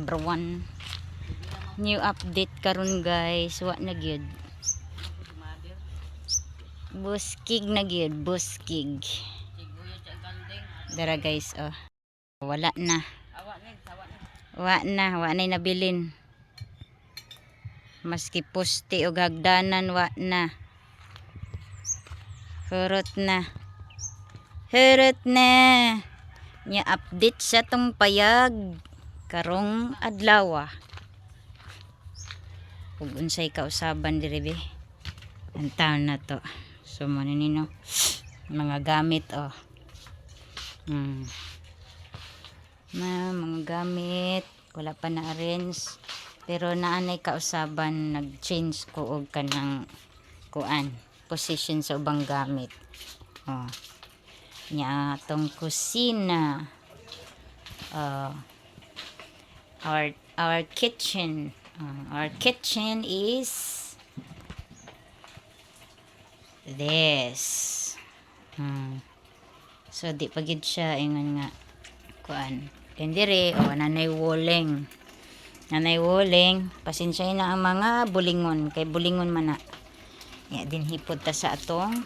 number 1. New update karon guys. Wa na gyud. Buskig na gyud, buskig. Dara guys, oh. Wala na. Wa na nabilin. Maski poste o hagdanan wa na. Hurot na. Nya update sa tong payag karong adlaw. Ug unsay kausaban diri be. Antaw na to. So manino mga gamit oh. Mga gamit wala pa na arrange pero naanay kausaban nag-change ko og kanang kuan position sa ubang gamit. Oh. Nya tong kusina. Our kitchen. Our kitchen is this. So di pagid siya ingon nga kuan. Dindire nanay woleng. Nanay woleng, pasensya na ang mga bulingon kay bulingon man na. Ya din hipod ta sa atong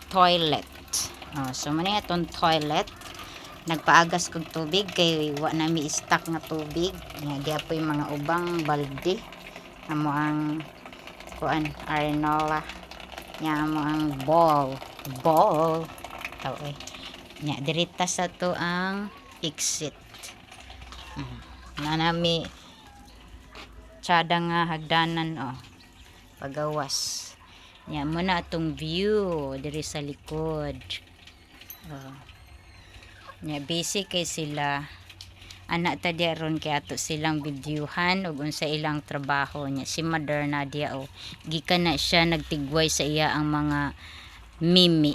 toilet. So man atong toilet. Nagpaagas kog tubig kay wa na mi stock nga tubig. Nya diapoy mga ubang balde. Amo ang kuan arenola. Nya amo ang ball. Taw nya dirita sa to ang exit. Nanami tsada nga hagdanan pagawas. Nya mo na atong view diri sa likod. Nya busy kay sila. Anak ta diaron kay ato silang videohan ug unsa ilang trabaho nya si Mother Nadia gikan na siya nagtigway sa iya ang mga mimi.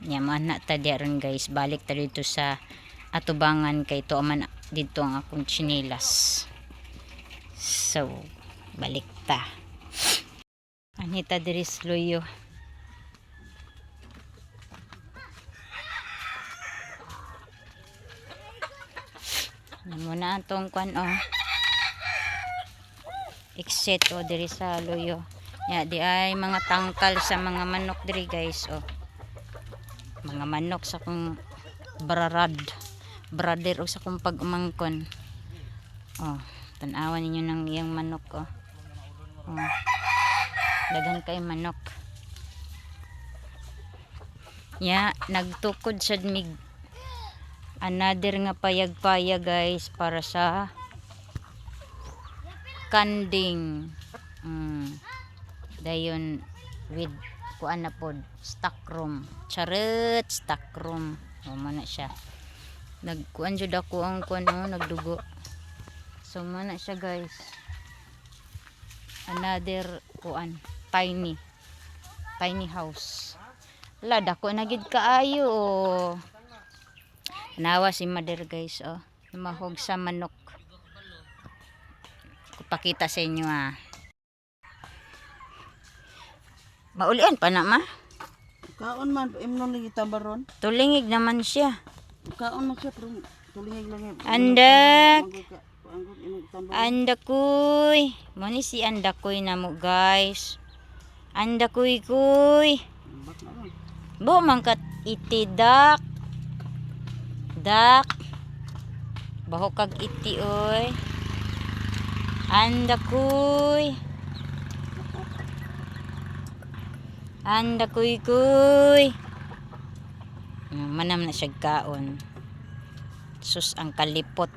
Nya anak ta diaron guys balik ta dito sa atubangan kay to man dito ang akong chinilas. So balik ta. Anita diri sloyo. Muna atong kwan exit diri sa loyo. Ya di ay mga tangkal sa mga manok diri guys mga manok sa kong brother o sa kong pag-umangkon. Tanawan ninyo ng iyang manok dagan kay manok. Ya nagtukod sa mig another nga payag-payag guys para sa kanding. Dayon with kuan na pod stock room. Charot stock room. Mana siya. Nagkuan jud ako ang kuan nagdugo. So mana siya guys. Another kuan tiny house. Dako na gid kaayo Nawa si Mother guys mahog sa manok. Kupakita sa inyo Maulian pa na ma. Kaon man imnon lagi tabaron. Tulingig naman siya. Kaon man siya pero tulingig lang. Andakoy. Mani si andakoy na mo guys. Andakoy. Bo mangkat itidak. Dak. Baho kag iti oy. Andakoy. Manam na siya kaon. Sus ang kalipot.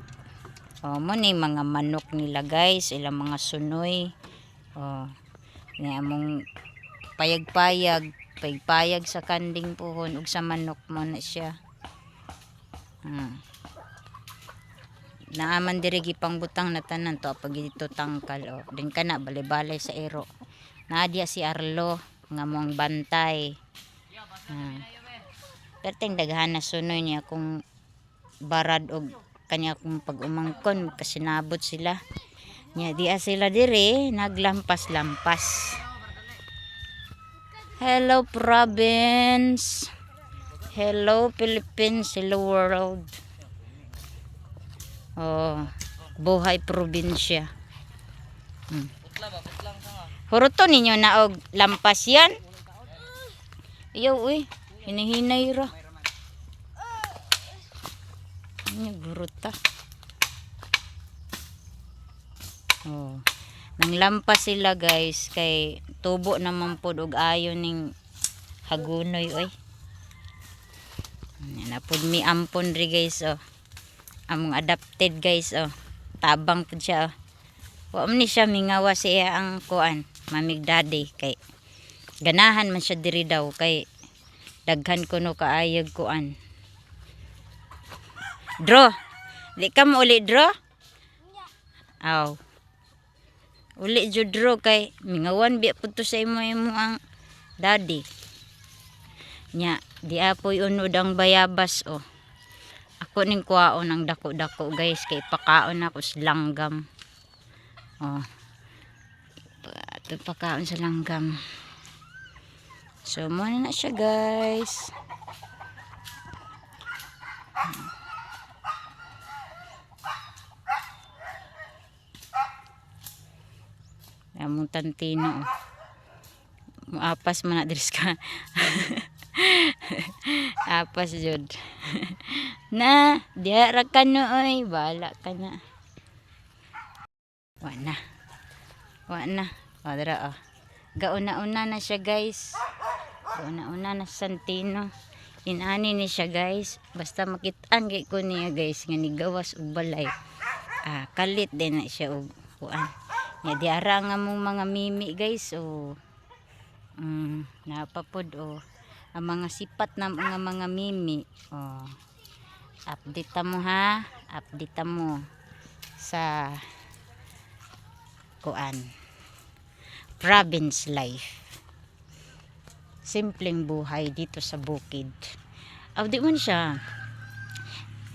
Mo ni mga manok nila guys, ilang mga sunoy. Ni among payag sa kanding pohon ug sa manok mo na siya. Naaman diri gipang butang na tanan to pag dito tangkal din kana balay-balay sa ero. Nadia si Arlo nga mong bantay. Perteng daghan na sunoy niya kung barad og kanya kung pag-umangkon kasinabot sila. Nya diya sila diri naglampas-lampas. Hello province. Hello Philippines, hello world. Buhay probinsya. Huruto ninyo na og lampas yan. Iyo uy, hinihinay ra. Ini guruta. Oh. Nang lampas sila guys kay tubo naman pod og ayon ning hagunoy oy. Napod mi ampon ri guys oh. Among adapted guys oh. Tabang pud siya oh. Wa man ni siya mingawa siya ang kuan, mamig daddy kay ganahan man siya diri daw kay daghan kuno kaayog kuan. Draw. Di ka mo uli draw? Aw. Uli jud draw kay mingawan biya pud to sa imo ang daddy. Nya di apoy unod ang bayabas oh. Ako ning kuwaon ang dako-dako guys kay pakaon ako sa langgam. Oh. Ito pakaon sa langgam. So muna na siya guys. Among tantino. Apas man na diris ka. Apas jud. Na, diha ra ka no oy, bala ka na. Wa na. Wa na. O dira oh. Gauna-una na siya guys. Gauna-una na sa Santino. Inani ni siya guys. Basta makit-an kay ko niya guys nga nigawas og balay. Kalit din na siya og kuan. Ya diara nga mong mga mimi guys oh. Napapod oh. Ang mga sipat na mga mimi oh. Update mo ha. Update mo sa kuan. Province life. Simpleng buhay dito sa bukid. Di man siya.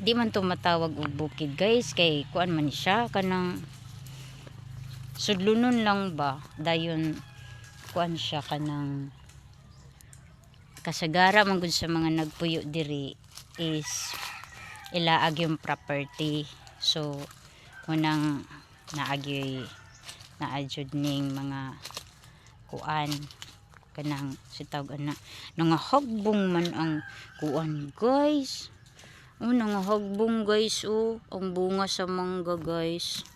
Di man to matawag og bukid guys kay kuan man siya kanang sudlunon lang ba dayon kuan siya kanang kasagara man gud sa mga nagpuyo diri is ilaag yung property. So unang naagyoy naadjud ning mga kuan kanang sitawag ana nangahagbong man ang kuan guys. Nangahagbong guys oh ang bunga sa mangga guys.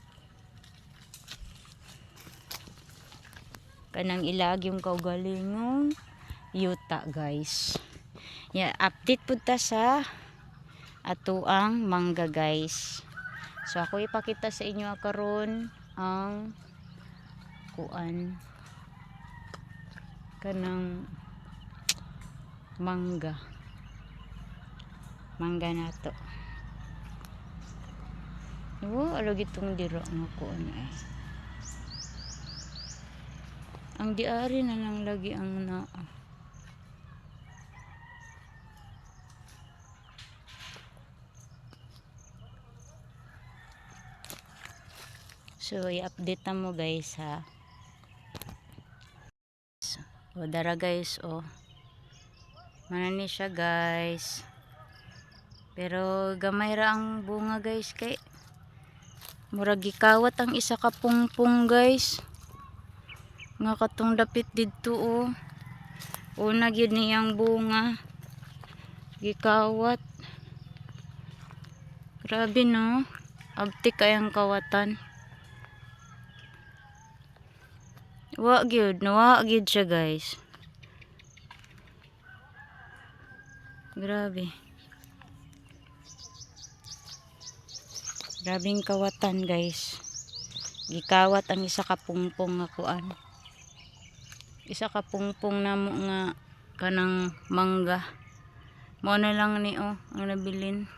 Kanang ilag yung kaugalingong yuta guys. Update po ta sa ato ang mangga guys. So ako ipakita sa inyo karon ang kuan kanang mangga nato. Alo gitong diro nga kuan ay. Ang diari na lang lagi ang naa. So i-update na mo guys ha. O dara guys oh. Manani siya guys. Pero gamay ra ang bunga guys kay murag gikawat ang isa ka pungpong guys. Nga katong dapit didto oh. Una gyud niyang bunga. Gikawat. Grabe no. Abtik kayang kawatan. Wa gyud siya guys. Grabe. Grabing kawatan guys. Gikawat ang isa ka pungpong nga kuan. Isa ka pungpong namo nga kanang mangga. Mao na lang ni oh ang nabilin.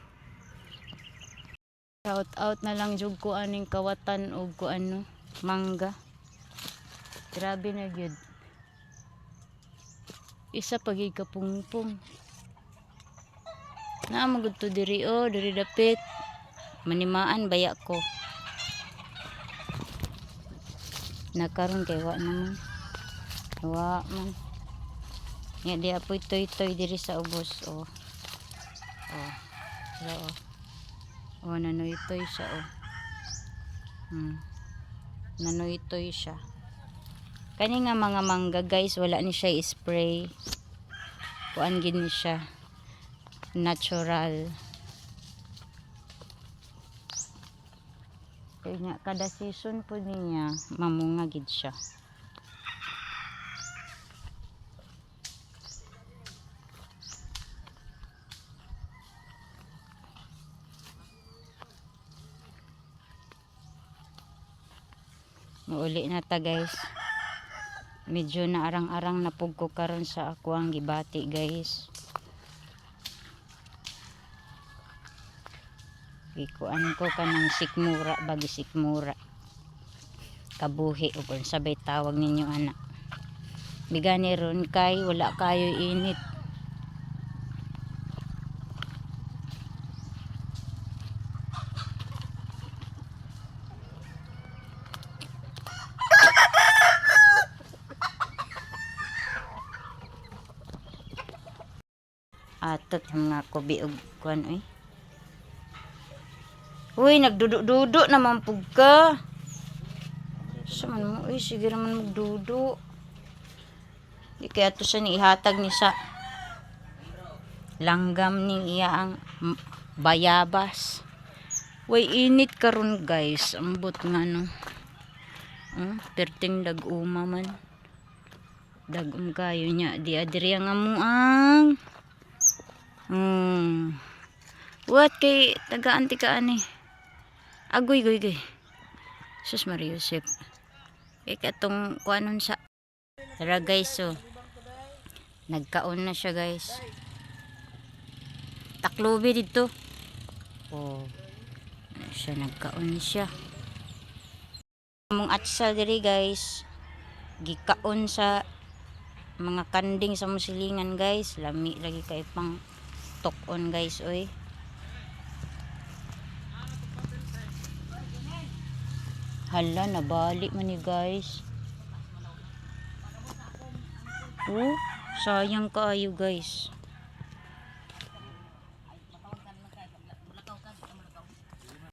Shout out na lang jud ko aning kawatan og kuan no mangga. Grabe na gyud. Isa pagig ka pungpong. Na magud to diri oh, diri dapit. Manimaan baya ko. Nakaron kay wa naman. Wa man. Ya di apoy toy-toy diri sa ubos oh. Oh. Oh. Oh nanoy-toy siya oh. Nanoy-toy siya. Kani nga mga mangga guys, wala ni siya spray. Kuan gini siya. Natural. Kaya nga, kada season po niya, mamunga gid siya. Muuli na ta guys. Medyo naarang-arang na pug ko karon sa ako ang gibati guys. Ikuan ko kanang sikmura, bagi sikmura. Kabuhi o kung sabay tawag ninyo anak. Bigani ron kay wala kayo init. Atot mga kubi og kuan oy. Uy, nagduduk-duduk naman pug ka. Sa man mo, uy, sige naman magduduk. Di kaya to siya ni ihatag ni sa langgam ni iya ang bayabas. Uy, init karon guys. Ambot nga no. Perting dag-uma man. Dag-um kayo niya. Di adiri ang amuang. What kay taga-anti ka ani? Agoy. Sus Maria Josep. Katong kuanon sa. Tara guys, so. Nagkaon na siya guys. Taklobe dito. Oh. Siya nagkaon siya. Among atsal diri guys. Gikaon sa mga kanding sa musilingan guys. Lami lagi kay pang tok-on guys oy. Hala, nabalik man ni guys. Oh, sayang kaayo guys.